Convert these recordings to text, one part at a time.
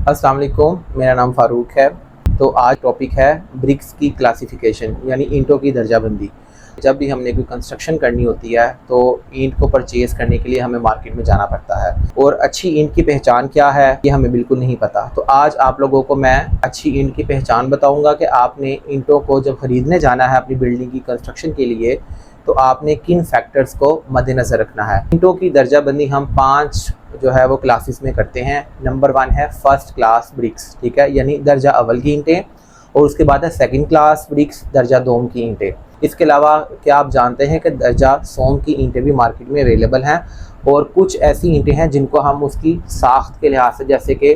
अस्सलाम वालेकुम, मेरा नाम फ़ारूक है। तो आज टॉपिक है ब्रिक्स की क्लासिफ़िकेशन यानी ईंटों की दर्जाबंदी। जब भी हमने कोई कंस्ट्रक्शन करनी होती है तो ईंट को परचेज़ करने के लिए हमें मार्केट में जाना पड़ता है और अच्छी ईंट की पहचान क्या है ये हमें बिल्कुल नहीं पता। तो आज आप लोगों को मैं अच्छी ईंट की पहचान बताऊंगा कि आपने ईंटों को जब ख़रीदने जाना है अपनी बिल्डिंग की कंस्ट्रक्शन के लिए तो आपने किन फैक्टर्स को मद्देनज़र रखना है। ईंटों की दर्जाबंदी हम 5 जो है वो क्लासेस में करते हैं। नंबर 1 है फर्स्ट क्लास ब्रिक्स, ठीक है, यानी दर्जा अव्वल की ईंटें, और उसके बाद है सेकंड क्लास ब्रिक्स, दर्जा दोम की ईंटें। इसके अलावा क्या आप जानते हैं कि दर्जा सोम की ईंटें भी मार्केट में अवेलेबल हैं, और कुछ ऐसी ईंटें हैं जिनको हम उसकी साख्त के लिहाज से, जैसे कि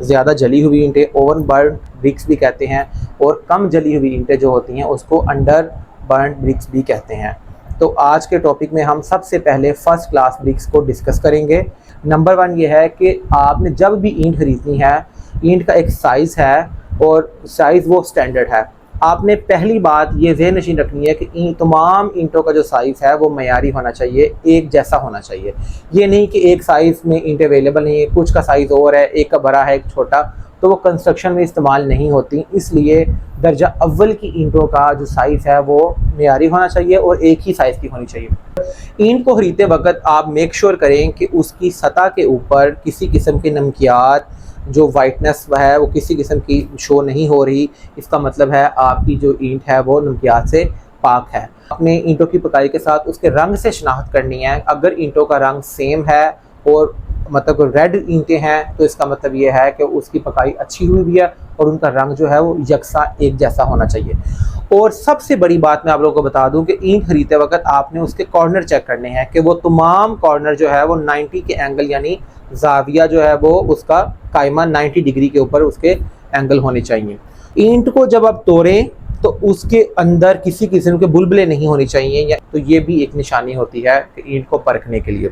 ज़्यादा जली हुई ईंटें ओवन बर्न ब्रिक्स भी कहते हैं, और कम जली हुई ईंटें जो होती हैं उसको अंडर बर्न ब्रिक्स भी कहते हैं। तो आज के टॉपिक में हम सबसे पहले फर्स्ट क्लास ब्रिक्स को डिस्कस करेंगे। नंबर 1 ये है कि आपने जब भी ईंट खरीदनी है, ईंट का एक साइज़ है और साइज़ वो स्टैंडर्ड है। आपने पहली बात ये ज़हन नशीन रखनी है कि तमाम ईंटों का जो साइज़ है वो मयारी होना चाहिए, एक जैसा होना चाहिए। ये नहीं कि एक साइज़ में ईंट अवेलेबल नहीं है, कुछ का साइज़ और है, एक का बड़ा है एक छोटा, तो वो कंस्ट्रक्शन में इस्तेमाल नहीं होती। इसलिए दर्जा अव्वल की ईंटों का जो साइज़ है वो मयारी होना चाहिए और एक ही साइज़ की होनी चाहिए। ईंट को खरीदते वक्त आप मेक श्योर करें कि उसकी सतह के ऊपर किसी किस्म के नमकियात, जो वाइटनेस है वो किसी किस्म की शो नहीं हो रही। इसका मतलब है आपकी जो ईंट है वो नमकियात से पाक है। अपने ईंटों की पकाई के साथ उसके रंग से शनाख्त करनी है। अगर ईंटों का रंग सेम है और मतलब रेड ईंटें हैं तो इसका मतलब ये है कि उसकी पकाई अच्छी हुई भी है और उनका रंग जो है वो यकसा एक जैसा होना चाहिए। और सबसे बड़ी बात मैं आप लोगों को बता दूं कि ईंट खरीदते वक्त आपने उसके कॉर्नर चेक करने हैं कि वो तमाम कॉर्नर जो है वो 90 के एंगल, यानी जाविया जो है वो उसका कायमा 90 डिग्री के ऊपर उसके एंगल होने चाहिए। ईंट को जब आप तोड़ें तो उसके अंदर किसी किस्म के बुलबुले नहीं होने चाहिए, तो ये भी एक निशानी होती है कि ईंट को परखने के लिए।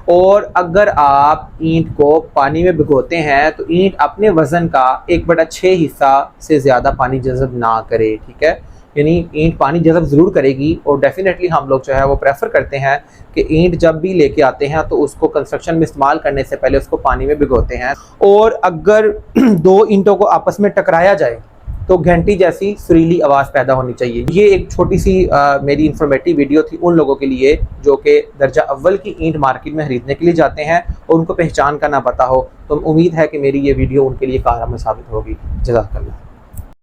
और अगर आप ईंट को पानी में भिगोते हैं तो ईंट अपने वज़न का 1/6 हिस्सा से ज़्यादा पानी जज़ब ना करे, ठीक है। यानी ईंट पानी जज़ब ज़रूर करेगी, और डेफिनेटली हम लोग जो है वो प्रेफर करते हैं कि ईंट जब भी लेके आते हैं तो उसको कंस्ट्रक्शन में इस्तेमाल करने से पहले उसको पानी में भिगोते हैं। और अगर 2 ईंटों को आपस में टकराया जाए तो घंटी जैसी सुरीली आवाज़ पैदा होनी चाहिए। ये एक छोटी सी मेरी इन्फॉर्मेटिव वीडियो थी उन लोगों के लिए जो कि दर्जा अव्वल की ईंट मार्केट में खरीदने के लिए जाते हैं और उनको पहचान का ना पता हो। तो उम्मीद है कि मेरी ये वीडियो उनके लिए कारगर साबित होगी। जज़ाकल्लाह।